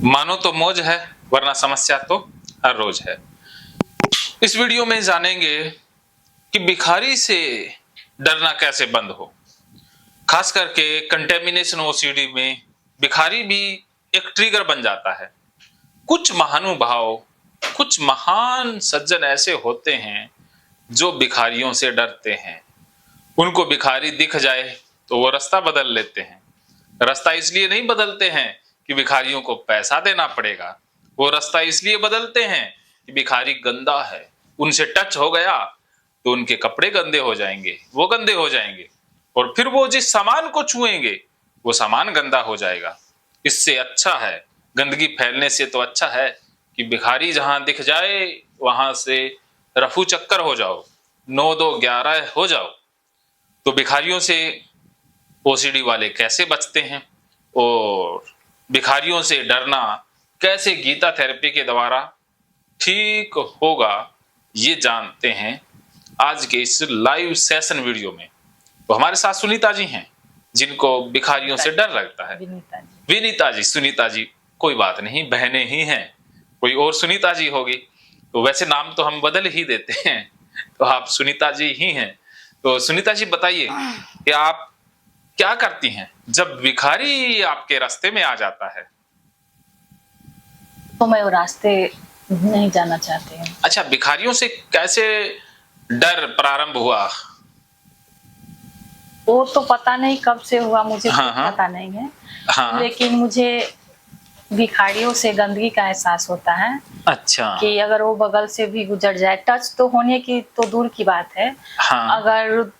मानो तो मौज है, वरना समस्या तो हर रोज है। इस वीडियो में जानेंगे कि भिखारी से डरना कैसे बंद हो। खास करके कंटेमिनेशन ओसीडी में भिखारी भी एक ट्रिगर बन जाता है। कुछ महानुभाव, कुछ महान सज्जन ऐसे होते हैं जो भिखारियों से डरते हैं। उनको भिखारी दिख जाए तो वो रास्ता बदल लेते हैं। रास्ता इसलिए नहीं बदलते हैं कि भिखारियों को पैसा देना पड़ेगा, वो रास्ता इसलिए बदलते हैं कि भिखारी गंदा है, उनसे टच हो गया तो उनके कपड़े गंदे हो जाएंगे, वो गंदे हो जाएंगे और फिर वो जिस सामान को छुएंगे वो सामान गंदा हो जाएगा। इससे अच्छा है, गंदगी फैलने से तो अच्छा है कि भिखारी जहां दिख जाए वहां से रफू चक्कर हो जाओ, 9-2-11 हो जाओ। तो भिखारियों से ओसीडी वाले कैसे बचते हैं और भिखारियों से डरना कैसे गीता थेरेपी के द्वारा ठीक होगा, ये जानते हैं आज के इस लाइव सेशन वीडियो में। तो हमारे साथ सुनीता जी हैं जिनको भिखारियों से डर लगता है। विनीता जी, सुनीता जी कोई बात नहीं, बहनें ही हैं, कोई और सुनीता जी होगी तो वैसे नाम तो हम बदल ही देते हैं, तो आप सुनीता जी ही हैं। तो सुनीता जी बताइए कि आप क्या करती हैं जब भिखारी आपके रास्ते में आ जाता है? तो मैं वो रास्ते नहीं जाना चाहती हूँ। अच्छा, भिखारियों से कैसे डर प्रारंभ हुआ? वो तो पता नहीं कब से हुआ, मुझे हाँ, पता नहीं है। हाँ। लेकिन मुझे भिखारियों से गंदगी का एहसास होता है। अच्छा। कि अगर वो बगल से भी गुजर जाए, टच तो होने की तो दूर की बात है। हाँ। अगर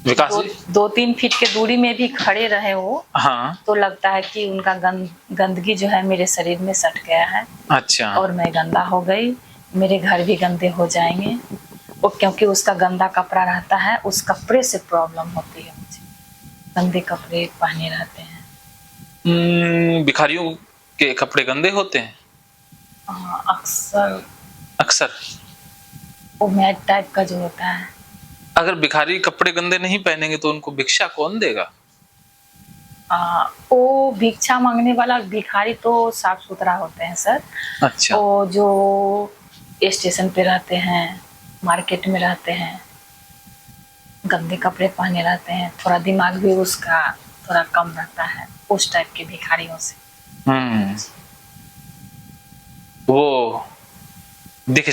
2-3 फीट के दूरी में भी खड़े रहे वो, हाँ। तो लगता है कि उनका गंदगी जो है मेरे शरीर में सट गया है। अच्छा। और मैं गंदा हो गई, मेरे घर भी गंदे हो जाएंगे। वो क्योंकि उसका गंदा कपड़ा रहता है, उस कपड़े से प्रॉब्लम होती है मुझे। गंदे कपड़े पहने रहते हैं। भिखारियों के कपड़े गंदे होते हैं? अक्सर वो मैट टाइप का जो होता है। अगर भिखारी कपड़े गंदे नहीं पहनेंगे तो उनको भिक्षा कौन देगा? वो भिक्षा मांगने वाला भिखारी तो साफ सुथरा होते हैं सर। अच्छा। वो जो स्टेशन पे रहते हैं, मार्केट में रहते हैं, गंदे कपड़े पहने रहते हैं, थोड़ा दिमाग भी उसका थोड़ा कम रहता है, उस टाइप के भिखारियों से। वो दिख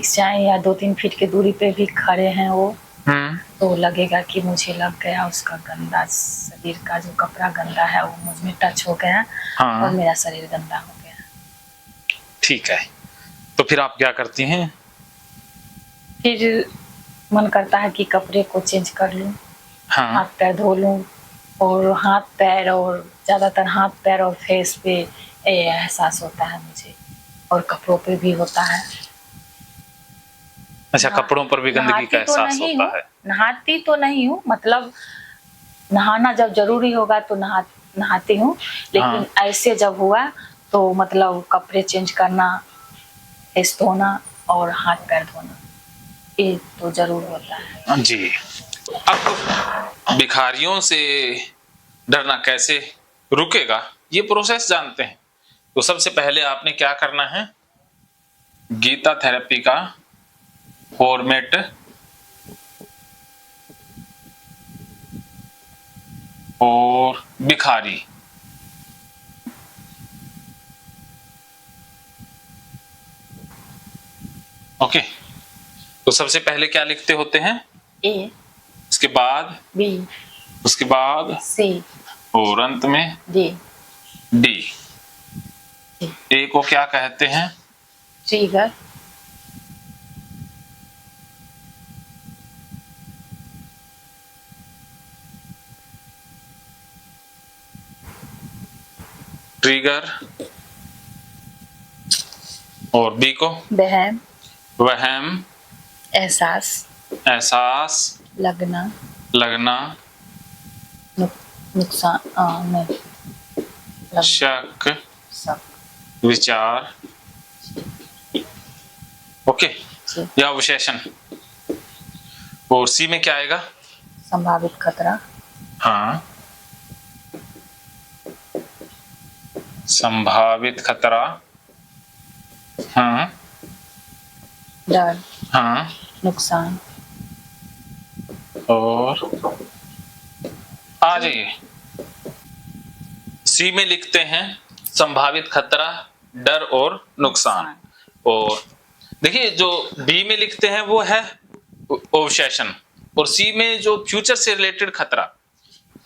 जाएं या 2-3 फीट की दूरी पे भी खड़े हैं वो, तो लगेगा कि मुझे लग गया उसका गंदा शरीर का जो कपड़ा गंदा है वो मुझ में टच हो गया। हाँ। और मेरा शरीर गंदा हो गया। ठीक है, तो फिर आप क्या करती हैं? फिर मन करता है कि कपड़े को चेंज कर लूं। हाँ। हाथ पैर धो लूं, और हाथ पैर, और ज्यादातर हाथ पैर और फेस पे एहसास होता है मुझे, और कपड़ों पे भी होता है। अच्छा, कपड़ों पर भी गंदगी का एहसास होता है? नहाती तो नहीं हूँ, मतलब नहाना जब जरूरी होगा तो नहाती हूँ, लेकिन हाँ। ऐसे जब हुआ तो मतलब कपड़े चेंज करना, फेस धोना और हाथ पैर धोना, ये तो जरूर होता है जी। अब भिखारियों से डरना कैसे रुकेगा, ये प्रोसेस जानते हैं। तो सबसे पहले आपने क्या करना है, गीता थेरेपी का फॉर्मेट और भिखारी। ओके, तो सबसे पहले क्या लिखते होते हैं? ए, उसके बाद बी, उसके बाद सी, और अंत में डी। ए को क्या कहते हैं? ट्रिगर। ट्रिगर। और बी को? वहम। वहम। एहसास। एहसास। लगना। नुकसान, नहीं, शक। विचार। ओके, या विशेषण। और सी में क्या आएगा? संभावित खतरा। हाँ। संभावित खतरा, हाँ डर, हाँ, नुकसान। और आ जाइए, सी में लिखते हैं संभावित खतरा, डर और नुकसान। और देखिए जो डी में लिखते हैं वो है ओब्सेशन, और सी में जो फ्यूचर से रिलेटेड खतरा,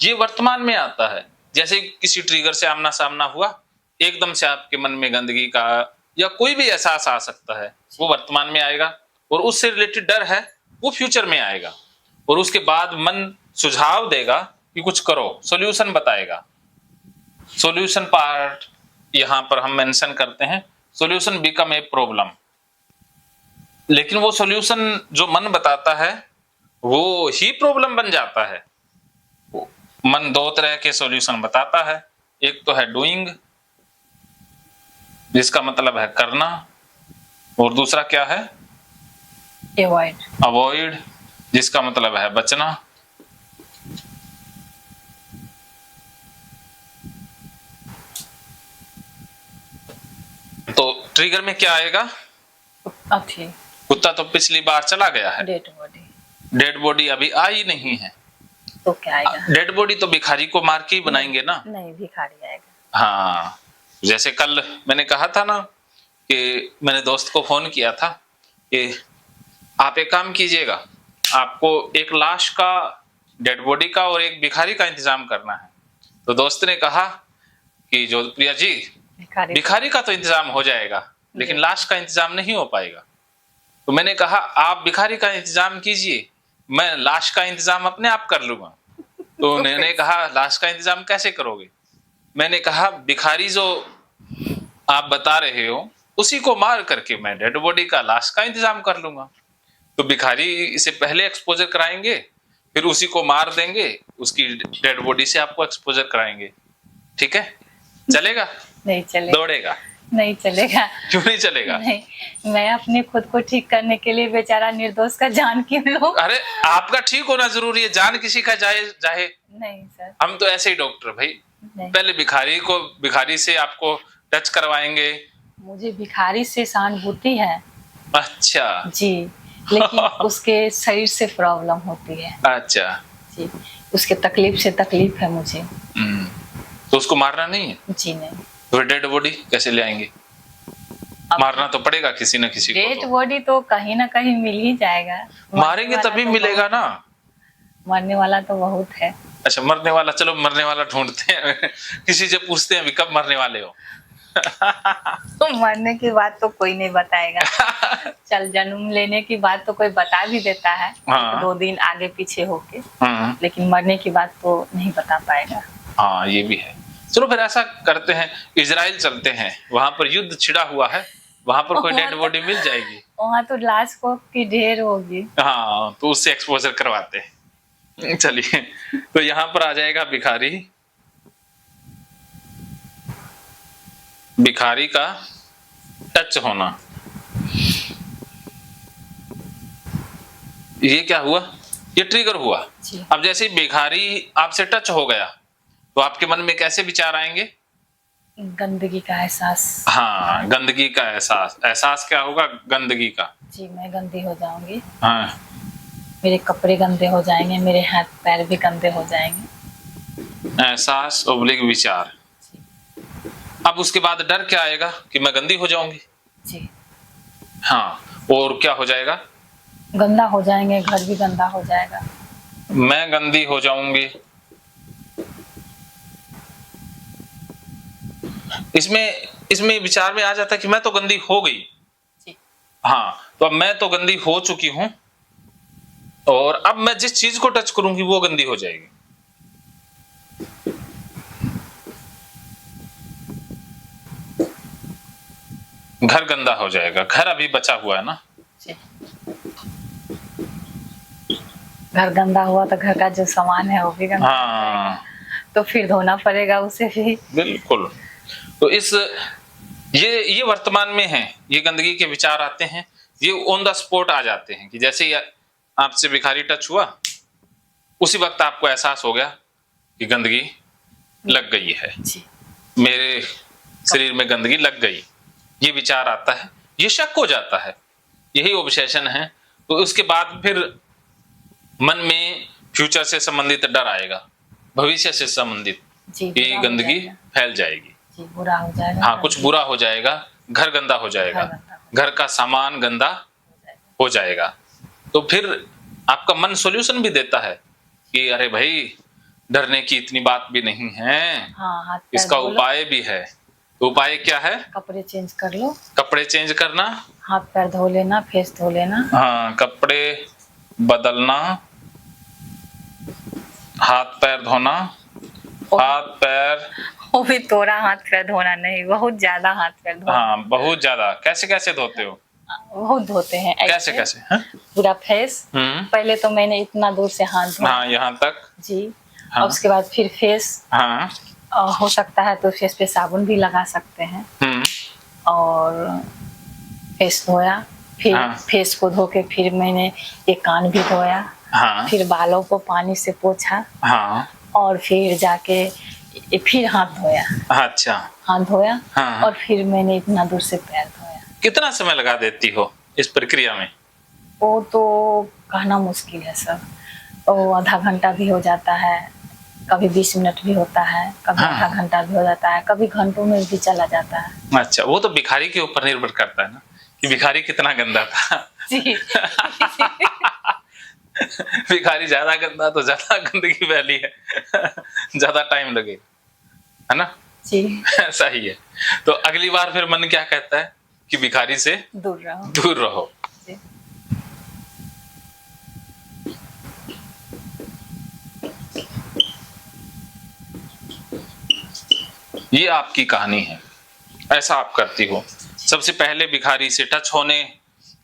ये वर्तमान में आता है। जैसे किसी ट्रिगर से आमना सामना हुआ, एकदम से आपके मन में गंदगी का या कोई भी एहसास आ सकता है, वो वर्तमान में आएगा। और उससे रिलेटेड डर है वो फ्यूचर में आएगा, और उसके बाद मन सुझाव देगा कि कुछ करो, सॉल्यूशन बताएगा। सॉल्यूशन पार्ट यहां पर हम मेंशन करते हैं, सॉल्यूशन बिकम ए प्रॉब्लम। लेकिन वो सॉल्यूशन जो मन बताता है वो ही प्रॉब्लम बन जाता है। मन दो तरह के सॉल्यूशन बताता है, एक तो है डूइंग, जिसका मतलब है करना, और दूसरा क्या है, अवॉइड, अवॉइड, जिसका मतलब है बचना। तो ट्रिगर में क्या आएगा, अभी कुत्ता तो पिछली बार चला गया है, डेड बॉडी, डेड बॉडी अभी आई नहीं है, तो क्या आएगा? डेड बॉडी तो भिखारी को मार के ही बनाएंगे ना। नहीं, भिखारी आएगा। हाँ, जैसे कल मैंने कहा था ना कि मैंने दोस्त को फोन किया था कि आप एक काम कीजिएगा, आपको एक लाश का, डेड बॉडी का और एक भिखारी का इंतजाम करना है। तो दोस्त ने कहा कि जोधप्रिया जी, भिखारी का तो इंतजाम हो जाएगा, लेकिन लाश का इंतजाम नहीं हो पाएगा। तो मैंने कहा आप भिखारी का इंतजाम कीजिए, मैं लाश का इंतजाम अपने आप कर लूंगा। तो उन्होंने कहा लाश का इंतजाम कैसे करोगे? मैंने कहा भिखारी जो आप बता रहे हो उसी को मार करके मैं डेड बॉडी का, लाश का इंतजाम कर लूंगा। तो भिखारी से पहले एक्सपोजर कराएंगे, फिर उसी को मार देंगे, उसकी डेड बॉडी से आपको एक्सपोजर कराएंगे। ठीक है, चलेगा? नहीं चलेगा। दौड़ेगा? नहीं चलेगा। क्यों नहीं चलेगा? नहीं, मैं अपने खुद को ठीक करने के लिए बेचारा निर्दोष का जान क्यों लूं? अरे आपका ठीक होना जरूरी है, जान किसी का जाए जाए। नहीं सर, हम तो ऐसे ही डॉक्टर भाई, नहीं। पहले भिखारी से आपको टच करवाएंगे। मुझे भिखारी से सहानुभूति है अच्छा जी, लेकिन उसके शरीर से प्रॉब्लम होती है अच्छा जी, उसके तकलीफ से तकलीफ है मुझे। तो उसको मारना नहीं है? जी नहीं। तो डेड बॉडी कैसे ले आएंगे? मारना तो पड़ेगा किसी न किसी को। डेड बॉडी तो कहीं ना कहीं मिल ही जाएगा, मारेंगे तभी तो मिलेगा ना। मरने वाला तो बहुत है। अच्छा मरने वाला, चलो मरने वाला ढूंढते हैं किसी से पूछते हैं अभी कब मरने वाले हो। तो मरने की बात तो कोई नहीं बताएगा। चल जन्म लेने की बात तो कोई बता भी देता है, हाँ। 2 दिन आगे पीछे होके, लेकिन मरने की बात तो नहीं बता पाएगा। हाँ ये भी है। चलो फिर ऐसा करते हैं, इजराइल चलते हैं, वहां पर युद्ध छिड़ा हुआ है, वहां पर कोई डेड बॉडी मिल जाएगी। वहां तो लाश को की ढेर होगी। हाँ तो उससे एक्सपोजर करवाते हैं। चलिए, तो यहाँ पर आ जाएगा भिखारी, भिखारी का टच होना। ये क्या हुआ? ये ट्रिगर हुआ। अब जैसे भिखारी आपसे टच हो गया तो आपके मन में कैसे विचार आएंगे? गंदगी का एहसास। हाँ, गंदगी का एहसास। एहसास क्या होगा? गंदगी का। जी, मैं गंदी हो जाऊंगी। हाँ, मेरे कपड़े गंदे हो जाएंगे, मेरे हाथ पैर भी गंदे हो जाएंगे। एहसास ओब्लिक विचार। अब उसके बाद डर क्या आएगा कि मैं गंदी हो जाऊंगी। जी हाँ, और क्या हो जाएगा? गंदा हो जाएंगे, घर भी गंदा हो जाएगा। मैं गंदी हो जाऊंगी। इसमें विचार में आ जाता है कि मैं तो गंदी हो गई। जी। हाँ, तो अब मैं तो गंदी हो चुकी हूं और अब मैं जिस चीज को टच करूंगी वो गंदी हो जाएगी। घर गंदा हो जाएगा। घर अभी बचा हुआ है ना। घर गंदा हुआ तो घर का जो सामान है वो भी गंदा। हाँ, तो फिर धोना पड़ेगा उसे भी। बिल्कुल। तो ये वर्तमान में है, ये गंदगी के विचार आते हैं, ये ऑन द स्पॉट आ जाते हैं कि जैसे ही आपसे भिखारी टच हुआ उसी वक्त आपको एहसास हो गया कि गंदगी लग गई है। जी। मेरे शरीर में गंदगी लग गई, ये विचार आता है, ये शक हो जाता है, यही ऑब्सेशन है। तो उसके बाद फिर मन में फ्यूचर से संबंधित डर आएगा, भविष्य से संबंधित, जी, कि बुरा हो गंदगी जाएगा। फैल जाएगी, जी, बुरा हो जाएगा। हाँ कुछ बुरा हो जाएगा, घर गंदा हो जाएगा, घर गंदा हो घर का सामान गंदा हो जाएगा। तो फिर आपका मन सॉल्यूशन भी देता है कि अरे भाई डरने की इतनी बात भी नहीं है, हाँ, हाथ पैर इसका धो लो, उपाय भी है। तो उपाय क्या है? कपड़े चेंज कर लो, कपड़े चेंज करना, हाथ पैर धो लेना, फेस धो लेना। हाँ कपड़े बदलना, हाथ पैर धोना, हाथ पैर, वो भी थोड़ा हाथ पैर धोना नहीं, बहुत ज्यादा हाथ पैर धोना। हाँ बहुत ज्यादा। कैसे कैसे धोते हो? बहुत धोते हैं ऐसे। कैसे कैसे? हाँ? पूरा फेस, पहले तो मैंने इतना दूर से हाथ धोया। हाँ यहाँ तक। जी, हाँ। और उसके बाद फिर फेस, हाँ हो सकता है तो फेस पे साबुन भी लगा सकते हैं, और फेस धोया, फिर हाँ। फेस को धो के फिर मैंने ये कान भी धोया, हाँ फिर बालों को पानी से पोंछा, हाँ और फिर जाके फिर हाथ धोया, अच्छा हाथ धोया, हाँ। और फिर मैंने इतना दूर से पैर धोया। कितना समय लगा देती हो इस प्रक्रिया में? वो तो कहना मुश्किल है सर, वो आधा घंटा भी हो जाता है, कभी 20 मिनट भी होता है, कभी हाँ। आधा घंटा भी हो जाता है, कभी घंटों में भी चला जाता है। अच्छा, वो तो भिखारी के ऊपर निर्भर करता है ना कि भिखारी कितना गंदा था। जी। भिखारी ज्यादा गंदा तो ज्यादा गंदगी फैली है, ज्यादा टाइम लगेगा, है ना? जी, ऐसा ही है। तो अगली बार फिर मन क्या कहता है कि भिखारी से दूर रहो। दूर रहो। जी। ये आपकी कहानी है, ऐसा आप करती हो। सबसे पहले भिखारी से टच होने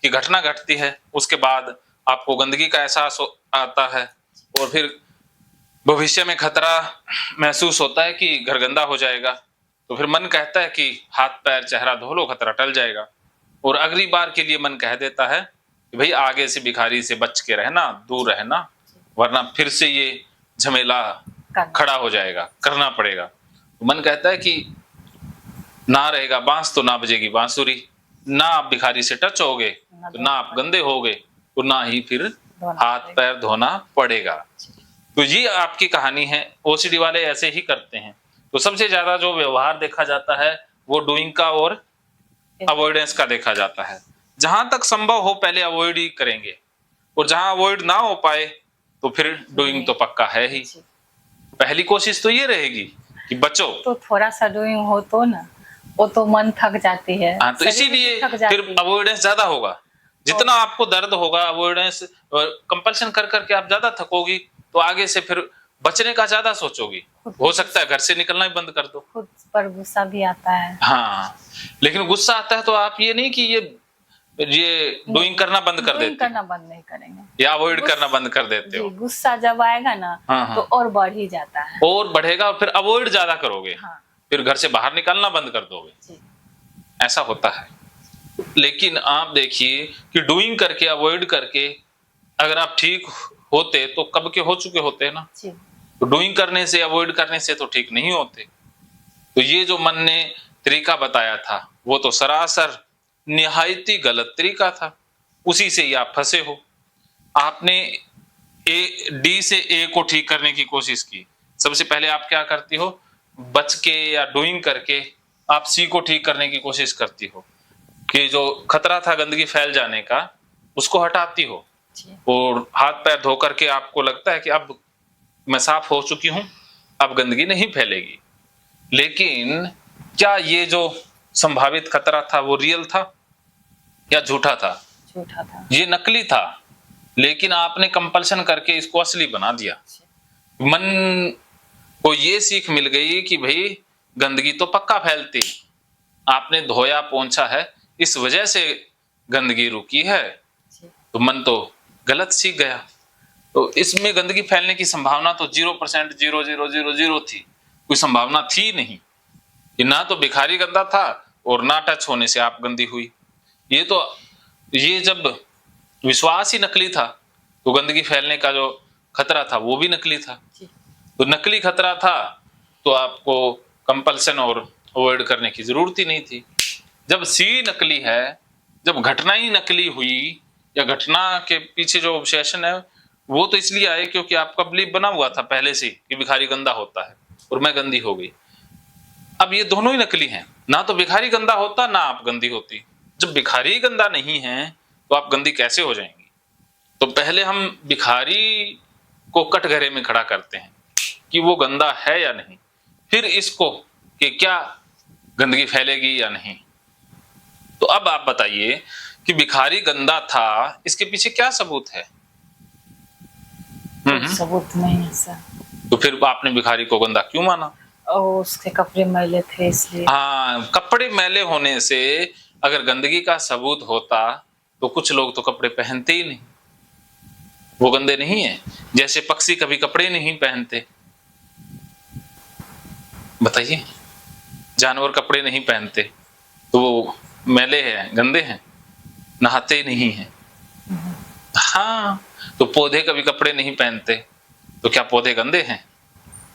की घटना घटती है, उसके बाद आपको गंदगी का एहसास आता है, और फिर भविष्य में खतरा महसूस होता है कि घर गंदा हो जाएगा। तो फिर मन कहता है कि हाथ पैर चेहरा धो लो, खतरा टल जाएगा। और अगली बार के लिए मन कह देता है कि भाई आगे से भिखारी से बच के रहना, दूर रहना, वरना फिर से ये झमेला खड़ा हो जाएगा, करना पड़ेगा। तो मन कहता है कि ना रहेगा बांस तो ना बजेगी बांसुरी, ना आप भिखारी से टच होगे तो ना आप गंदे होगे, और ना ही फिर हाथ पैर धोना पड़ेगा। तो ये आपकी कहानी है। ओसीडी वाले ऐसे ही करते हैं। तो सबसे ज्यादा जो व्यवहार देखा जाता है वो डूइंग का और अवॉइडेंस का देखा जाता है। जहां तक संभव हो पहले अवॉइड ही करेंगे, और जहां अवॉइड ना हो पाए तो फिर डूइंग तो पक्का है ही। पहली कोशिश तो ये रहेगी कि बचो। तो थोड़ा सा डूइंग हो तो ना, वो तो मन थक जाती है। हाँ, तो इसीलिए फिर अवॉइडेंस ज्यादा होगा। जितना आपको दर्द होगा, अवॉइडेंस कंपल्शन कर करके आप ज्यादा थकोगी, तो आगे से फिर बचने का ज्यादा सोचोगी। हो सकता है घर से निकलना ही बंद कर दो। खुद पर गुस्सा भी आता है। हाँ, लेकिन गुस्सा आता है तो आप ये नहीं कि ये डूइंग करना बंद कर देते, करना बंद नहीं करेंगे, या अवॉइड करना बंद कर देते हो। गुस्सा जब आएगा ना, हाँ, तो और बढ़ ही जाता है, और बढ़ेगा, और फिर अवॉइड ज्यादा करोगे। हाँ। फिर घर से बाहर निकलना बंद कर दोगे। ऐसा होता है। लेकिन आप देखिए कि डूइंग करके, अवॉइड करके अगर आप ठीक होते तो कब के हो चुके होते हैं ना। तो डूइंग करने से, अवॉइड करने से तो ठीक नहीं होते। तो ये जो मन ने तरीका बताया था वो तो सरासर निहायती गलत तरीका था। उसी से ही आप फंसे हो। आपने डी से ए को ठीक करने की कोशिश की। सबसे पहले आप क्या करती हो, बच के या डूइंग करके आप सी को ठीक करने की कोशिश करती हो, कि जो खतरा था गंदगी फैल जाने का उसको हटाती हो, और हाथ पैर धो करके आपको लगता है कि अब मैं साफ हो चुकी हूं, अब गंदगी नहीं फैलेगी। लेकिन क्या ये जो संभावित खतरा था वो रियल था या झूठा था? झूठा था। ये नकली था, लेकिन आपने कंपल्शन करके इसको असली बना दिया। मन को ये सीख मिल गई कि भाई गंदगी तो पक्का फैलती, आपने धोया पोंछा है, इस वजह से गंदगी रुकी है। तो मन तो गलत सीख गया। तो इसमें गंदगी फैलने की संभावना तो 0%, 0.0000 थी। कोई संभावना थी नहीं कि ना तो भिखारी गंदा था और ना टच होने से आप गंदी हुई। ये जब विश्वास ही नकली था तो गंदगी फैलने का जो खतरा था वो भी नकली था। तो नकली खतरा था तो आपको कंपल्सन और अवॉइड करने की जरूरत ही नहीं थी। जब सी नकली है, जब घटना ही नकली हुई, या घटना के पीछे जो ऑब्सेशन है वो तो इसलिए आए क्योंकि आपका बिलीफ बना हुआ था पहले से कि भिखारी गंदा होता है और मैं गंदी हो गई। अब ये दोनों ही नकली हैं, ना तो भिखारी गंदा होता ना आप गंदी होती। जब भिखारी गंदा नहीं है तो आप गंदी कैसे हो जाएंगी? तो पहले हम भिखारी को कटघरे में खड़ा करते हैं कि वो गंदा है या नहीं, फिर इसको कि क्या गंदगी फैलेगी या नहीं। तो अब आप बताइए कि भिखारी गंदा था, इसके पीछे क्या सबूत है? सबूत नहीं है सर। तो फिर आपने भिखारी को गंदा क्यों माना? उसके कपड़े मैले थे इसलिए। हाँ, कपड़े मैले होने से अगर गंदगी का सबूत होता तो कुछ लोग तो कपड़े पहनते ही नहीं, वो गंदे नहीं है। जैसे पक्षी कभी कपड़े नहीं पहनते, बताइए, जानवर कपड़े नहीं पहनते तो वो मैले हैं, गंदे हैं, नहाते नहीं हैं। हाँ, तो पौधे कभी कपड़े नहीं पहनते तो क्या पौधे गंदे हैं?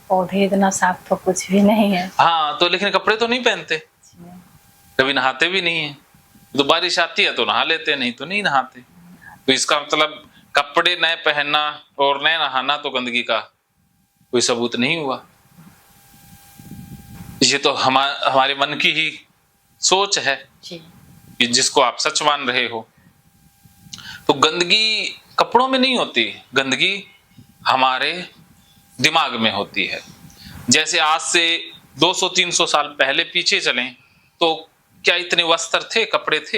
पौधे इतना साफ तो कुछ भी नहीं है। हाँ, तो लेकिन कपड़े तो नहीं पहनते, कभी नहाते भी नहीं है। तो बारिश आती है तो नहा लेते, नहीं तो नहीं नहाते। तो इसका मतलब कपड़े नए पहनना और नए नहाना तो गंदगी का कोई सबूत नहीं हुआ। ये तो हमारे मन की ही सोच है कि जिसको आप सच मान रहे हो। तो गंदगी कपड़ों में नहीं होती, गंदगी हमारे दिमाग में होती है। जैसे आज से 200-300 साल पहले पीछे चलें तो क्या इतने वस्त्र थे, कपड़े थे?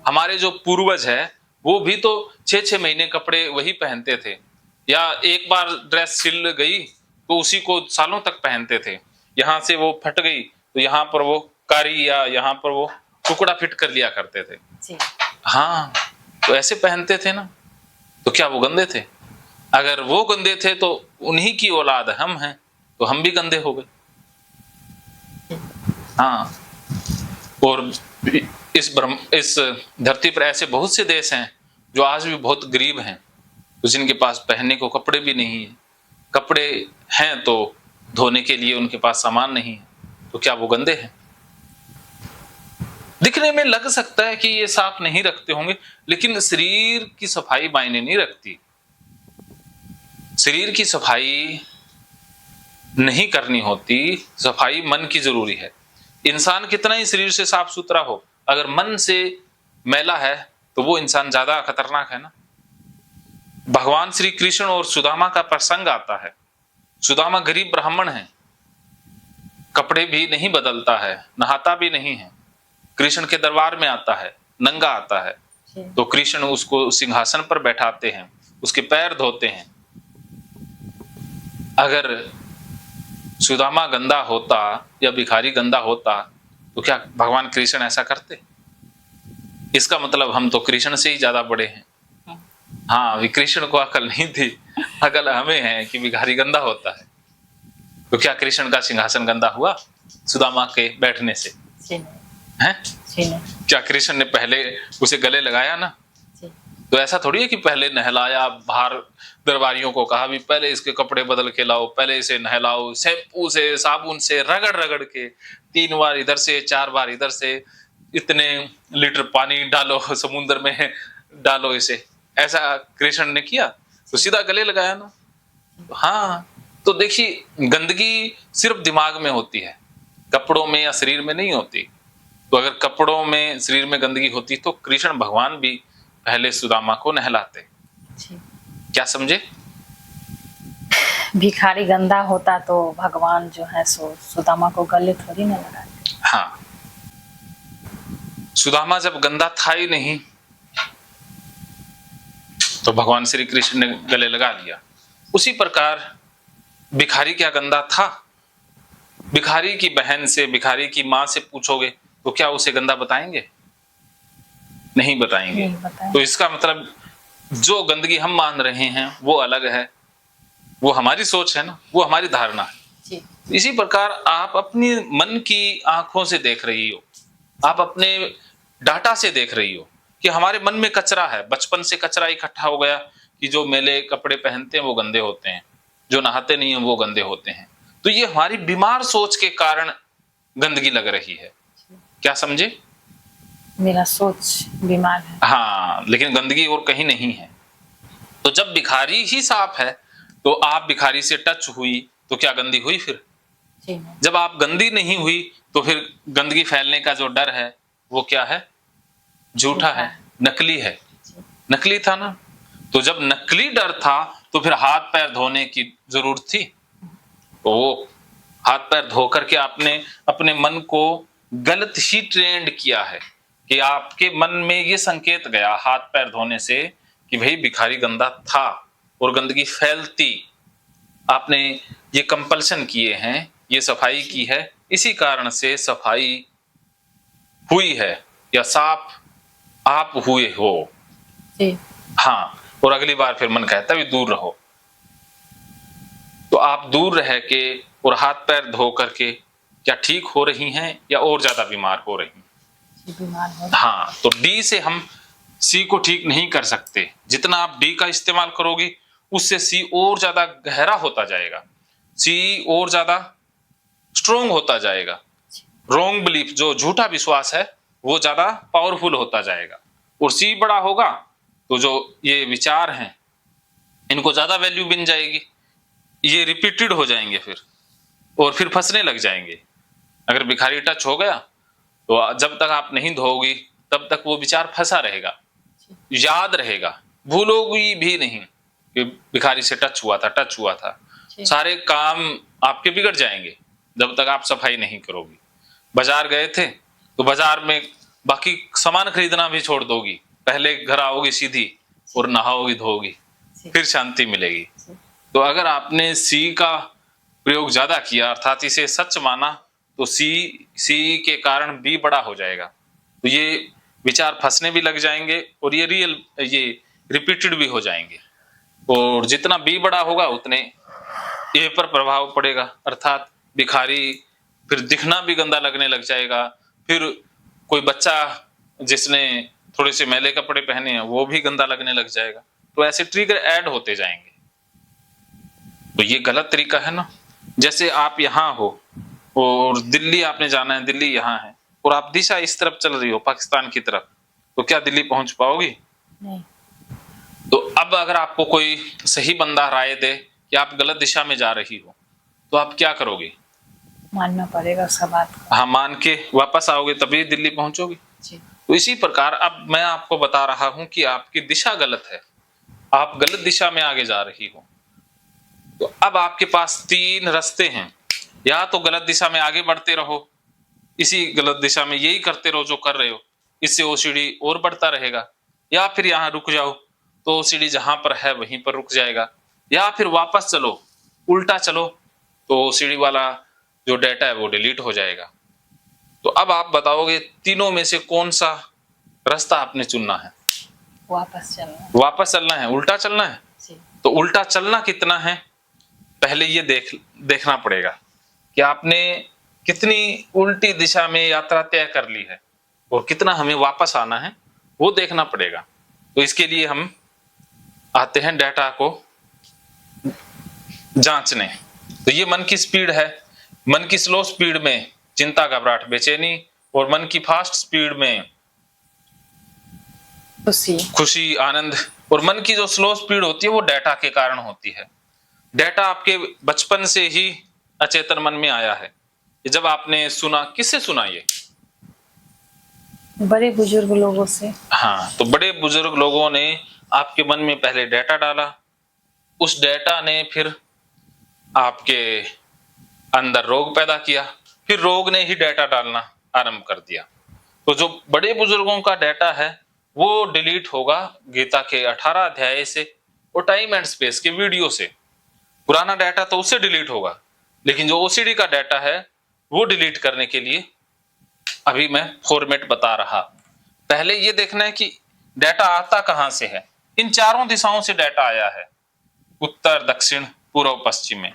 हमारे जो पूर्वज है वो भी तो 6-6 महीने कपड़े वही पहनते थे, या एक बार ड्रेस सिल गई तो उसी को सालों तक पहनते थे। यहाँ से वो फट गई तो यहाँ पर वो कारी या यहाँ पर वो टुकड़ा फिट कर लिया करते थे। हाँ, तो ऐसे पहनते थे ना, तो क्या वो गंदे थे? अगर वो गंदे थे तो उन्हीं की औलाद हम हैं, तो हम भी गंदे हो गए। हाँ, और इस धरती पर ऐसे बहुत से देश हैं जो आज भी बहुत गरीब हैं, तो जिनके पास पहनने को कपड़े भी नहीं है। कपड़े हैं तो धोने के लिए उनके पास सामान नहीं है, तो क्या वो गंदे हैं? दिखने में लग सकता है कि ये साफ नहीं रखते होंगे, लेकिन शरीर की सफाई मायने नहीं रखती। शरीर की सफाई नहीं करनी होती, सफाई मन की जरूरी है। इंसान कितना ही शरीर से साफ सुथरा हो, अगर मन से मैला है तो वो इंसान ज्यादा खतरनाक है ना। भगवान श्री कृष्ण और सुदामा का प्रसंग आता है। सुदामा गरीब ब्राह्मण है, कपड़े भी नहीं बदलता है, नहाता भी नहीं है, कृष्ण के दरबार में आता है, नंगा आता है, तो कृष्ण उसको सिंहासन पर बैठाते हैं, उसके पैर धोते हैं। अगर सुदामा गंदा होता या भिखारी गंदा होता तो क्या भगवान कृष्ण ऐसा करते? इसका मतलब हम तो कृष्ण से ही ज्यादा बड़े हैं। हाँ, कृष्ण को अकल नहीं थी, अकल हमें है कि भिखारी गंदा होता है। तो क्या कृष्ण का सिंहासन गंदा हुआ सुदामा के बैठने से? हैं? क्या कृष्ण ने पहले उसे गले लगाया ना? तो ऐसा थोड़ी है कि पहले नहलाया, बाहर दरबारियों को कहा भी पहले इसके कपड़े बदल के लाओ, पहले इसे नहलाओ, शैम्पू से, साबुन से रगड़ रगड़ के 3 बार इधर से 4 बार इधर से, इतने लीटर पानी डालो समुद्र में डालो इसे, ऐसा कृष्ण ने किया? तो सीधा गले लगाया ना। हाँ, तो देखिए, गंदगी सिर्फ दिमाग में होती है, कपड़ों में या शरीर में नहीं होती। तो अगर कपड़ों में, शरीर में गंदगी होती तो कृष्ण भगवान भी पहले सुदामा को नहलाते। क्या समझे? भिखारी गंदा होता तो भगवान जो है सो सुदामा को गले थोड़ी ना लगाते। हाँ, सुदामा जब गंदा था ही नहीं तो भगवान श्री कृष्ण ने गले लगा लिया। उसी प्रकार भिखारी क्या गंदा था? भिखारी की बहन से, भिखारी की माँ से पूछोगे तो क्या उसे गंदा बताएंगे? नहीं बताएंगे। तो इसका मतलब जो गंदगी हम मान रहे हैं वो अलग है, वो हमारी सोच है ना, वो हमारी धारणा है। इसी प्रकार आप अपनी मन की आंखों से देख रही हो, आप अपने डाटा से देख रही हो कि हमारे मन में कचरा है, बचपन से कचरा इकट्ठा हो गया कि जो मैले कपड़े पहनते हैं वो गंदे होते हैं, जो नहाते नहीं हैं वो गंदे होते हैं। तो ये हमारी बीमार सोच के कारण गंदगी लग रही है। क्या समझे? मेरा सोच बीमार है। हाँ, लेकिन गंदगी और कहीं नहीं है। तो जब भिखारी ही साफ है तो आप भिखारी से टच हुई तो क्या गंदी हुई? फिर जी नहीं। जब आप गंदी नहीं हुई तो फिर गंदगी फैलने का जो डर है वो क्या है? झूठा है, नकली है। नकली था ना। तो जब नकली डर था तो फिर हाथ पैर धोने की जरूरत थी? तो वो हाथ पैर धो करके आपने अपने मन को गलत ही ट्रेंड किया है कि आपके मन में ये संकेत गया हाथ पैर धोने से कि भाई भिखारी गंदा था और गंदगी फैलती। आपने ये कंपल्शन किए हैं, ये सफाई की है, इसी कारण से सफाई हुई है या साफ आप हुए हो। जी। हाँ, और अगली बार फिर मन कहता है भी दूर रहो। तो आप दूर रह के और हाथ पैर धो करके क्या ठीक हो रही हैं या और ज्यादा बीमार हो रही हैं? जी, बीमार हो। हाँ, तो डी से हम सी को ठीक नहीं कर सकते। जितना आप डी का इस्तेमाल करोगी उससे सी और ज्यादा गहरा होता जाएगा, सी और ज्यादा स्ट्रोंग होता जाएगा। रॉन्ग बिलीफ, जो झूठा विश्वास है, वो ज्यादा पावरफुल होता जाएगा। और सी बड़ा होगा तो जो ये विचार हैं इनको ज्यादा वैल्यू बन जाएगी, ये रिपीटेड हो जाएंगे फिर और फिर फंसने लग जाएंगे। अगर भिखारी टच हो गया तो जब तक आप नहीं धोगी तब तक वो विचार फंसा रहेगा, याद रहेगा, भूलोगी भी नहीं कि भिखारी से टच हुआ था। सारे काम आपके बिगड़ जाएंगे जब तक आप सफाई नहीं करोगी। बाजार गए थे तो बाजार में बाकी सामान खरीदना भी छोड़ दोगी, पहले घर आओगी सीधी और नहाओगी धोगी, फिर शांति मिलेगी। तो अगर आपने सी का प्रयोग ज्यादा किया अर्थात इसे सच माना तो सी के कारण बी बड़ा हो जाएगा। तो ये विचार फंसने भी लग जाएंगे और ये रिपीटेड भी हो जाएंगे। और जितना बी बड़ा होगा उतने ए पर प्रभाव पड़ेगा, अर्थात भिखारी फिर दिखना भी गंदा लगने लग जाएगा। फिर कोई बच्चा जिसने थोड़े से मैले कपड़े पहने हैं वो भी गंदा लगने लग जाएगा। तो ऐसे ट्रिगर ऐड होते जाएंगे। तो ये गलत तरीका है ना। जैसे आप यहाँ हो और दिल्ली आपने जाना है, दिल्ली यहाँ है और आप दिशा इस तरफ चल रही हो पाकिस्तान की तरफ, तो क्या दिल्ली पहुंच पाओगी? नहीं। तो अब अगर आपको कोई सही बंदा राय दे कि आप गलत दिशा में जा रही हो तो आप क्या करोगे? मानना पड़ेगा सब बात को। हाँ, मान के वापस आओगे तभी दिल्ली पहुंचोगे। जी। तो इसी प्रकार अब मैं आपको बता रहा हूं कि आपकी दिशा गलत है, आप गलत दिशा में आगे जा रही हो। तो अब आपके पास तीन रास्ते हैं, या तो गलत दिशा में आगे बढ़ते रहो, इसी गलत दिशा में यही करते रहो जो कर रहे हो, इससे ओसीडी और बढ़ता रहेगा, या फिर यहाँ रुक जाओ तो ओसीडी जहां पर है वहीं पर रुक जाएगा, या फिर वापस चलो, उल्टा चलो तो ओसीडी वाला जो डेटा है वो डिलीट हो जाएगा। तो अब आप बताओगे तीनों में से कौन सा रास्ता आपने चुनना है? वापस चलना है। वापस चलना है, उल्टा चलना है। जी। तो उल्टा चलना कितना है पहले ये देखना पड़ेगा कि आपने कितनी उल्टी दिशा में यात्रा तय कर ली है और कितना हमें वापस आना है वो देखना पड़ेगा। तो इसके लिए हम आते हैं डेटा को जांचने। तो ये मन की स्पीड है, मन की स्लो स्पीड में चिंता, घबराहट, बेचैनी, और मन की फास्ट स्पीड में खुशी, आनंद। और मन की जो स्लो स्पीड होती है वो डेटा के कारण होती है। डेटा आपके बचपन से ही अचेतन मन में आया है। जब आपने सुना, किससे सुना ये? बड़े बुजुर्ग लोगों से। हाँ, तो बड़े बुजुर्ग लोगों ने आपके मन में पहले डेटा डाला, उस डेटा ने फिर आपके अंदर रोग पैदा किया, फिर रोग ने ही डेटा डालना आरंभ कर दिया। तो जो बड़े बुजुर्गों का डेटा है वो डिलीट होगा गीता के 18 अध्याय से और टाइम एंड स्पेस के वीडियो से। पुराना डाटा तो उससे डिलीट होगा, लेकिन जो ओसीडी का डाटा है वो डिलीट करने के लिए अभी मैं फॉर्मेट बता रहा। पहले ये देखना है कि डाटा आता कहां से है। इन चारों दिशाओं से डाटा आया है, उत्तर, दक्षिण, पूर्व, पश्चिम में।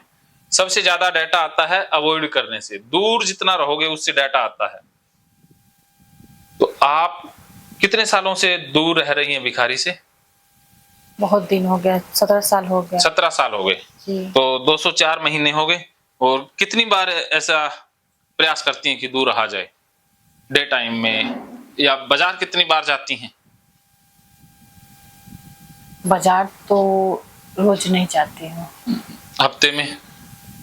सबसे ज्यादा डाटा आता है अवॉइड करने से, दूर जितना रहोगे उससे डाटा आता है। तो आप कितने सालों से दूर रह रही हैं भिखारी से? बहुत दिन हो गया, 17 साल हो गया। 17 साल हो गए, तो 204 महीने हो गए। और कितनी बार ऐसा प्रयास करती हैं कि दूर रहा जाए डे टाइम में, या बाजार कितनी बार जाती हैं? बाजार तो रोज नहीं जाती हूँ, हफ्ते में?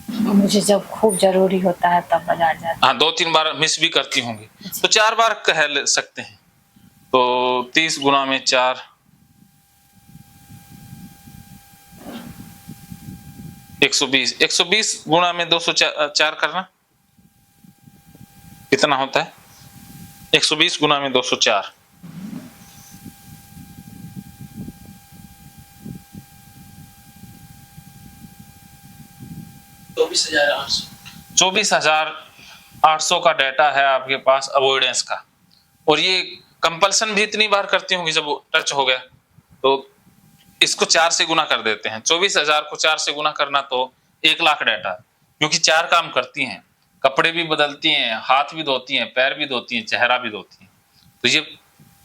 मुझे जब खूब जरूरी होता है तब बाजार जाती हाँ, 2-3 बार मिस भी करती होंगी, तो 4 बार कह सकते हैं। तो 30 गुना में 4, 120 गुना में 204 करना कितना होता है? 120 गुना में 204, 24,800 का डाटा है आपके पास अवॉइडेंस का। और ये कंपल्सन भी इतनी बार करती होंगी जब टच हो गया, तो इसको 4 से गुना कर देते हैं। 24,000 को 4 से गुना करना तो 1 लाख डाटा, क्योंकि 4 काम करती हैं, कपड़े भी बदलती हैं, हाथ भी धोती हैं, पैर भी धोती हैं, चेहरा भी धोती हैं, तो ये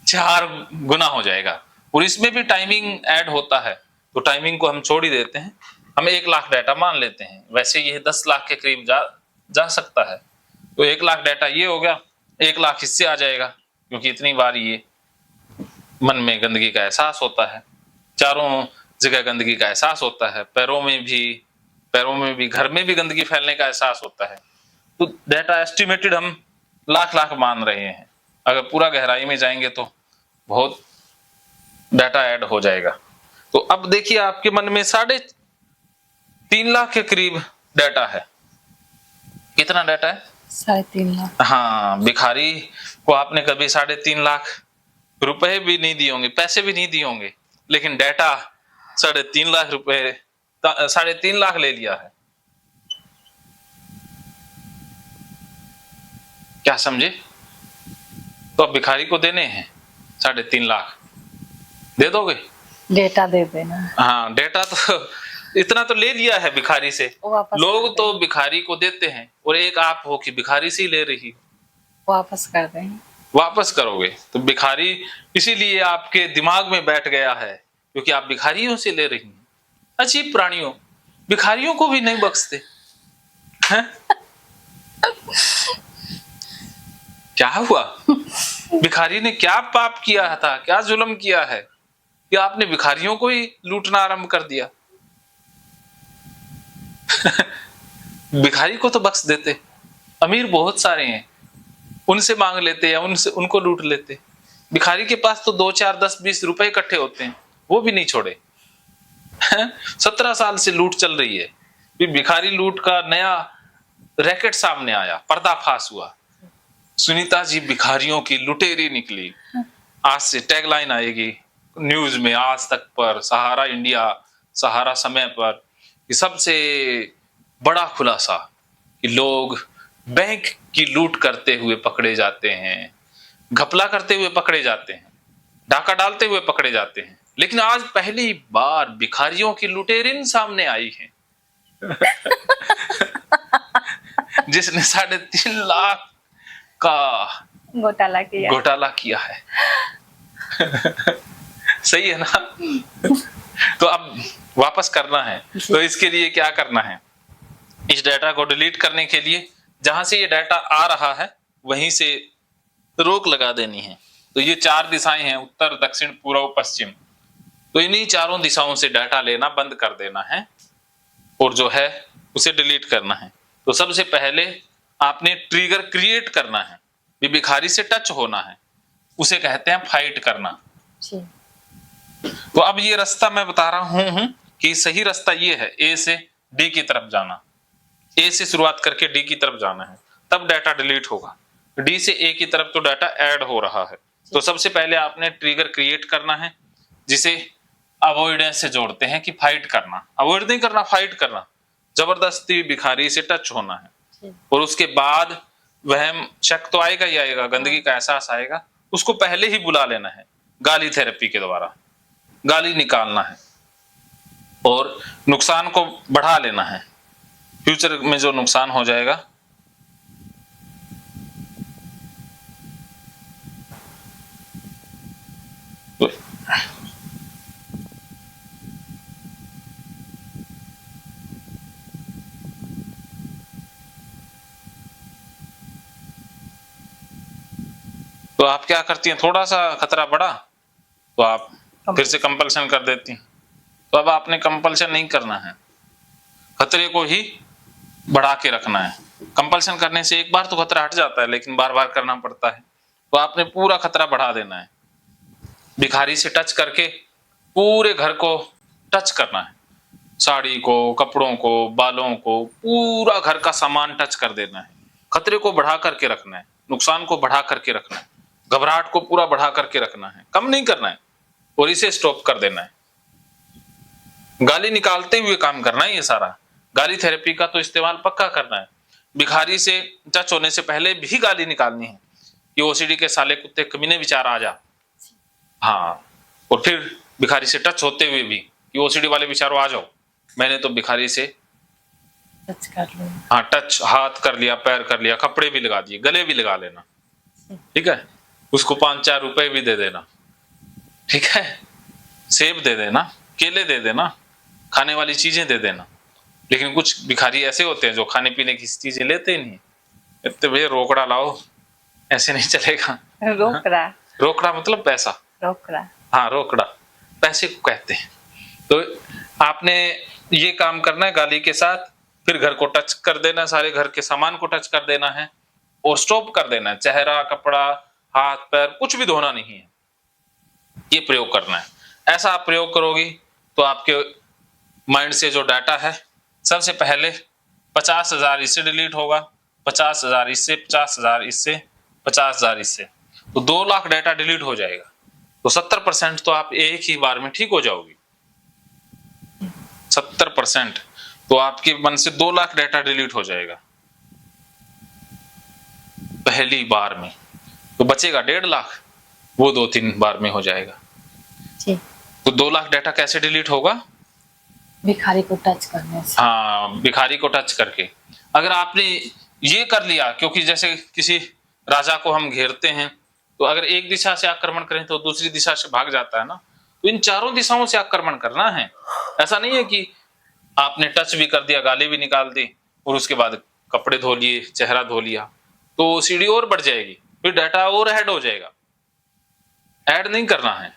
4 गुना हो जाएगा। और इसमें भी टाइमिंग ऐड होता है, तो टाइमिंग को हम छोड़ ही देते हैं, हम 1 लाख डाटा मान लेते हैं। वैसे ये 10 लाख के करीब जा सकता है, तो 1 लाख डाटा ये हो गया, 1 लाख इससे आ जाएगा, क्योंकि इतनी बार ये मन में गंदगी का एहसास होता है, चारों जगह गंदगी का एहसास होता है, पैरों में भी, घर में भी गंदगी फैलने का एहसास होता है। तो डाटा एस्टिमेटेड हम लाख लाख मान रहे हैं, अगर पूरा गहराई में जाएंगे तो बहुत डाटा ऐड हो जाएगा। तो अब देखिए आपके मन में 3.5 लाख के करीब डाटा है। कितना डाटा है? 3.5 लाख। हाँ, भिखारी को आपने कभी 3.5 लाख रुपए भी नहीं दिए होंगे, पैसे भी नहीं दिए होंगे, लेकिन डाटा 3.5 लाख रुपए, 3.5 लाख ले लिया है। क्या समझे? तो अब भिखारी को देने हैं 3.5 लाख, दे दोगे? डेटा दे देना। हाँ, डेटा तो इतना तो ले लिया है भिखारी से। लोग तो भिखारी को देते हैं, और एक आप हो कि भिखारी से ही ले रही हो। वापस कर देंगे। वापस करोगे तो भिखारी इसीलिए आपके दिमाग में बैठ गया है, क्योंकि आप भिखारियों से ले रही हैं। अजीब प्राणियों, भिखारियों को भी नहीं बख्शते हैं? क्या हुआ? भिखारी ने क्या पाप किया था, क्या जुल्म किया है कि आपने भिखारियों को ही लूटना आरंभ कर दिया? भिखारी को तो बख्श देते, अमीर बहुत सारे हैं, उनसे मांग लेते या उनको लूट लेते। भिखारी के पास तो 2, 4, 10, 20 रुपए इकट्ठे होते हैं, वो भी नहीं छोड़े। 17 साल से लूट चल रही है, भिखारी लूट का नया रैकेट सामने आया, पर्दाफाश हुआ। सुनीता जी भिखारियों की लुटेरी निकली। आज से टैगलाइन आएगी न्यूज में, आज तक पर, सहारा इंडिया, सहारा समय पर, कि सबसे बड़ा खुलासा कि लोग बैंक की लूट करते हुए पकड़े जाते हैं, घपला करते हुए पकड़े जाते हैं, डाका डालते हुए पकड़े जाते हैं, लेकिन आज पहली बार भिखारियों की लुटेरिन सामने आई है। जिसने 3.5 लाख का घोटाला किया है। सही है ना? तो अब वापस करना है, तो इसके लिए क्या करना है? इस डाटा को डिलीट करने के लिए जहां से ये डाटा आ रहा है वहीं से रोक लगा देनी है। तो ये 4 दिशाएं हैं, उत्तर, दक्षिण, पूर्व, पश्चिम। तो इन्हीं चारों दिशाओं से डाटा लेना बंद कर देना है, और जो है उसे डिलीट करना है। तो सबसे पहले आपने ट्रिगर क्रिएट करना है, भिखारी से टच होना है, उसे कहते हैं फाइट करना। तो अब ये रास्ता मैं बता रहा हूं कि सही रास्ता ये है, ए से डी की तरफ जाना, ए से शुरुआत करके डी की तरफ जाना है, तब डाटा डिलीट होगा। डी से ए की तरफ तो डाटा ऐड हो रहा है। तो सबसे पहले आपने ट्रिगर क्रिएट करना है, जिसे अवॉइडेंस से जोड़ते हैं कि फाइट करना, अवॉइड नहीं करना, फाइट करना, जबरदस्ती भिखारी से टच होना है। और उसके बाद वह शक तो आएगा ही आएगा, गंदगी का एहसास आएगा, उसको पहले ही बुला लेना है, गाली थेरेपी के द्वारा गाली निकालना है, और नुकसान को बढ़ा लेना है। फ्यूचर में जो नुकसान हो जाएगा, तो तो आप क्या करती हैं, थोड़ा सा खतरा बढ़ा तो आप फिर से कंपल्सन कर देती हैं। तो अब आपने कंपल्सन नहीं करना है, खतरे को ही बढ़ा के रखना है। कंपल्सन करने से एक बार तो खतरा हट जाता है, लेकिन बार बार करना पड़ता है। तो आपने पूरा खतरा बढ़ा देना है, भिखारी से टच करके पूरे घर को टच करना है, साड़ी को, कपड़ों को, बालों को, पूरा घर का सामान टच कर देना है। खतरे को बढ़ा करके रखना है, नुकसान को बढ़ा करके रखना है, घबराहट को पूरा बढ़ा करके रखना है, कम नहीं करना है और इसे स्टॉप कर देना है। गाली निकालते हुए काम करना है ये सारा। गाली थेरेपी का तो इस्तेमाल पक्का करना है। भिखारी से टच होने से पहले भी गाली निकालनी है कि ओसीडी के साले कुत्ते कमीने विचार आ जा। हाँ, और फिर भिखारी से टच होते हुए भी कि ओसीडी वाले विचारों आ जाओ। मैंने तो भिखारी से टच कर लो, हाँ टच, हाथ कर लिया, पैर कर लिया, कपड़े भी लगा दिए, गले भी लगा लेना, ठीक है। उसको 5-4 रुपए भी दे देना, ठीक है। सेब दे देना, केले दे देना, खाने वाली चीजें दे देना। लेकिन कुछ भिखारी ऐसे होते हैं जो खाने पीने की चीजें लेते ही नहीं। इतने भैया रोकड़ा लाओ, ऐसे नहीं चलेगा। रोकड़ा, रोकड़ा मतलब पैसा, रोकड़ा, हाँ रोकड़ा पैसे को कहते हैं। तो आपने ये काम करना है गाली के साथ, फिर घर को टच कर देना, सारे घर के सामान को टच कर देना है और स्टॉप कर देना है। चेहरा, कपड़ा, हाथ पैर कुछ भी धोना नहीं है, ये प्रयोग करना है। ऐसा आप प्रयोग करोगी तो आपके माइंड से जो डाटा है, सबसे पहले 50,000 इससे डिलीट होगा, 50,000 इससे, 50,000 इससे, 50,000 इससे, तो 2 लाख डाटा डिलीट हो जाएगा। तो 70% तो आप एक ही बार में ठीक हो जाओगी। 70% तो आपके मन से 2 लाख डाटा डिलीट हो जाएगा पहली बार में। तो बचेगा 1.5 लाख, वो 2-3 बार में हो जाएगा। जी। तो 2 लाख डाटा कैसे डिलीट होगा? भिखारी को टच करने से। हाँ, भिखारी को टच करके। अगर आपने ये कर लिया, क्योंकि जैसे किसी राजा को हम घेरते हैं तो अगर एक दिशा से आक्रमण करें तो दूसरी दिशा से भाग जाता है ना, तो इन चारों दिशाओं से आक्रमण करना है। ऐसा नहीं है कि आपने टच भी कर दिया, गाली भी निकाल दी और उसके बाद कपड़े धो लिए, चेहरा धो लिया, तो सीढ़ी और बढ़ जाएगी, फिर डाटा और ऐड हो जाएगा। ऐड नहीं करना है।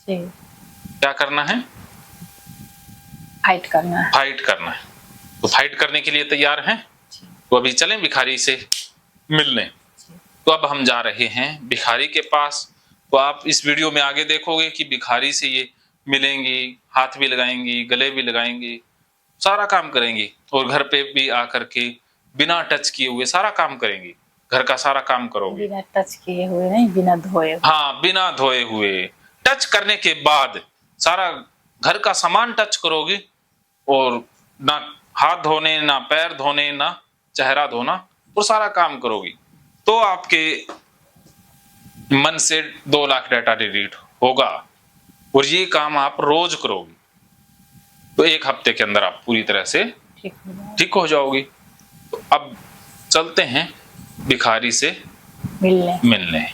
जी। क्या करना है? फाइट करना है। फाइट करना है। तो फाइट करने के लिए तैयार हैं? तो अभी चलें भिखारी से मिलने। तो अब हम जा रहे हैं भिखारी के पास। तो आप इस वीडियो में आगे देखोगे कि भिखारी से ये मिलेंगी, हाथ भी लगाएंगी, गले भी लगाएंगी, सारा काम करेंगी और घर पे भी आकर के बिना टच किए हुए सारा काम करेंगी। घर का सारा काम करोगे बिना टच किए हुए नहीं, बिना धोए हुए। हाँ, बिना धोए हुए। टच करने के बाद सारा घर का सामान टच करोगी और ना हाथ धोने, ना पैर धोने, ना चेहरा धोना, और सारा काम करोगी। तो आपके मन से 2 लाख डाटा डिलीट होगा और ये काम आप रोज करोगी तो 1 हफ्ते के अंदर आप पूरी तरह से ठीक हो जाओगी। तो अब चलते हैं भिखारी से मिलने।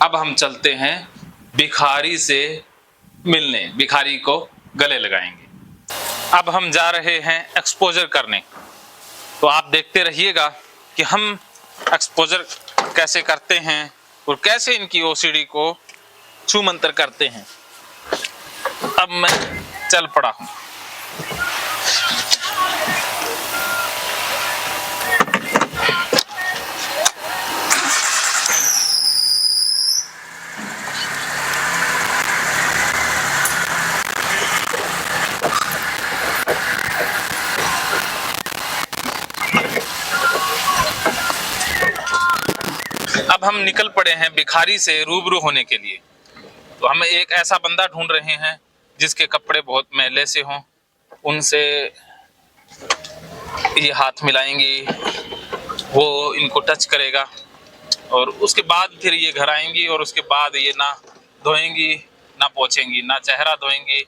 अब हम चलते हैं भिखारी से मिलने, भिखारी को गले लगाएंगे। अब हम जा रहे हैं एक्सपोजर करने। तो आप देखते रहिएगा कि हम एक्सपोजर कैसे करते हैं और कैसे इनकी ओसीडी को छू मंतर करते हैं। अब मैं चल पड़ा हूं। अब हम निकल पड़े हैं भिखारी से रूबरू होने के लिए। तो हम एक ऐसा बंदा ढूंढ रहे हैं जिसके कपड़े बहुत मैले से हों, उनसे ये हाथ मिलाएंगे, वो इनको टच करेगा और उसके बाद फिर ये घर आएंगी और उसके बाद ये ना धोएंगी, ना पोंछेंगी, ना चेहरा धोएंगी,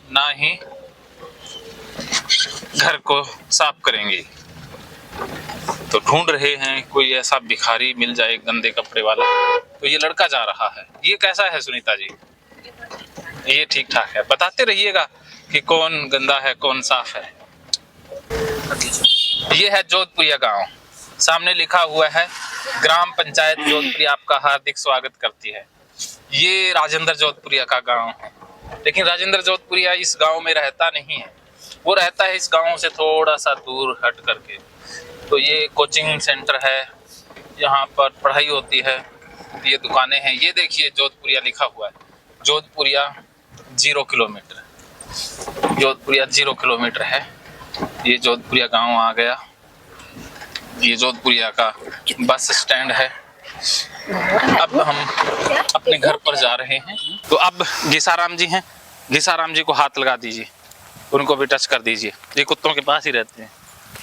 ना ही घर को साफ करेंगी। तो ढूंढ रहे हैं कोई ऐसा भिखारी मिल जाए गंदे कपड़े वाला। तो ये लड़का जा रहा है, ये कैसा है सुनीता जी? ये ठीक ठाक है। बताते रहिएगा कि कौन गंदा है कौन साफ है। ये है जोधपुरिया गांव, सामने लिखा हुआ है ग्राम पंचायत जोधपुरी आपका हार्दिक स्वागत करती है। ये राजेंद्र जोधपुरिया का गांव है, लेकिन राजेंद्र जोधपुरिया इस गांव में रहता नहीं है। वो रहता है इस गांव से थोड़ा सा दूर हट करके। तो ये कोचिंग सेंटर है, यहाँ पर पढ़ाई होती है। ये दुकानें हैं। ये देखिए जोधपुरिया लिखा हुआ है। जोधपुरिया 0 किलोमीटर, जोधपुरिया 0 किलोमीटर है। ये जोधपुरिया गांव आ गया। ये जोधपुरिया का बस स्टैंड है। अब हम अपने घर पर जा रहे हैं। तो अब घिसाराम जी हैं, घिसाराम जी को हाथ लगा दीजिए, उनको भी टच कर दीजिए। ये कुत्तों के पास ही रहते हैं,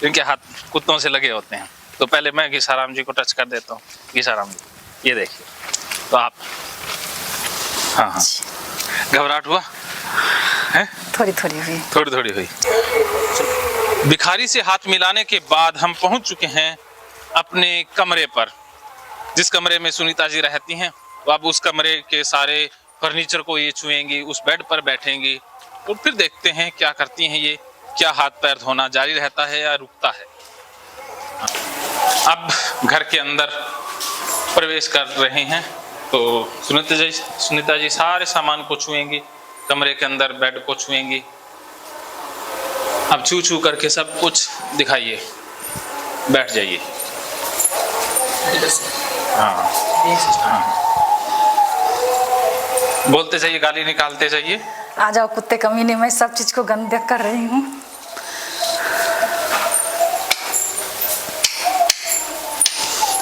इनके हाथ कुत्तों से लगे होते हैं। तो पहले मैं घिसाराम जी को टच कर देता हूँ। घिसाराम जी, ये देखिए। तो आप, हाँ हाँ, घबराहट हुआ है? थोड़ी थोड़ी हुई। थोड़ी थोड़ी हुई। भिखारी से हाथ मिलाने के बाद हम पहुंच चुके हैं अपने कमरे पर, जिस कमरे में सुनीता जी रहती हैं। तो अब उस कमरे के सारे फर्नीचर को ये छुएंगी, उस बेड पर बैठेंगी और फिर देखते हैं क्या करती हैं ये। क्या हाथ पैर धोना जारी रहता है या रुकता है? अब घर के अंदर प्रवेश कर रहे हैं। तो सुनीता जी सारे सामान को छुएंगी, कमरे के अंदर बेड को छुएंगी। अब छू छू करके सब कुछ दिखाइए। बैठ जाइए। हाँ हाँ, बोलते जाइए, गाली निकालते जाइए। आ जाओ कुत्ते कमीने, मैं सब चीज को गंदा कर रही हूँ।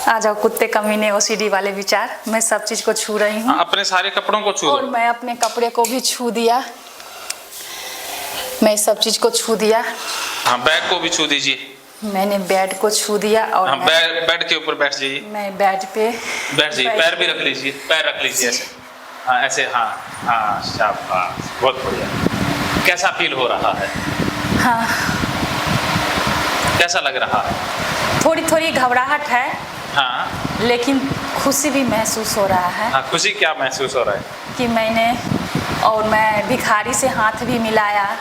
आ जाओ कुत्ते कमीने, ओसीडी वाले विचार। मैं सब चीज को छू रही हूँ। अपने सारे कपड़ों को छू और मैं अपने कपड़े को भी छू दिया। मैं सब चीज को छू दिया। हाँ, बैग को भी छू दीजिए। मैंने बेड को छू दिया और हाँ, बेड के ऊपर बैठ जाइए। मैं बेड पे बैठ जाइए। पैर भी रख लीजिए, पैर रख लीजिए ऐसे। हाँ ऐसे, हाँ हाँ, शाबाश, बहुत बढ़िया। कैसा फील हो रहा है? हाँ, कैसा लग रहा है? थोड़ी थोड़ी घबराहट है, हाँ, लेकिन खुशी भी महसूस हो रहा है। हाँ, खुशी क्या महसूस हो रहा है? कि मैंने और मैं भिखारी से हाथ भी मिलाया,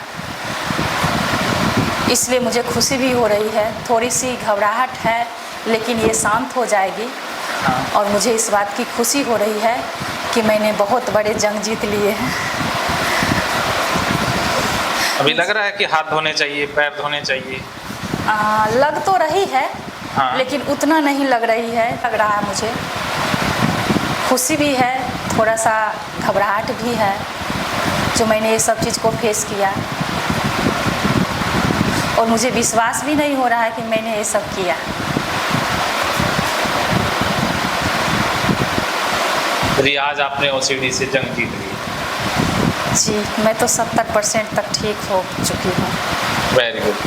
इसलिए मुझे खुशी भी हो रही है। थोड़ी सी घबराहट है, लेकिन ये शांत हो जाएगी। हाँ। और मुझे इस बात की खुशी हो रही है कि मैंने बहुत बड़े जंग जीत लिए हैं। अभी लग रहा है कि हाथ धोने चाहिए, पैर धोने चाहिए? लग तो रही है, हाँ। लेकिन उतना नहीं लग रही है। लग रहा है मुझे, खुशी भी है, थोड़ा सा घबराहट भी है, जो मैंने ये सब चीज़ को फेस किया। और मुझे विश्वास भी नहीं हो रहा है कि मैंने ये सब किया। आज आपने ओसीडी से जंग जीत ली। जी, मैं तो 70% तक ठीक हो चुकी हूँ। Very good.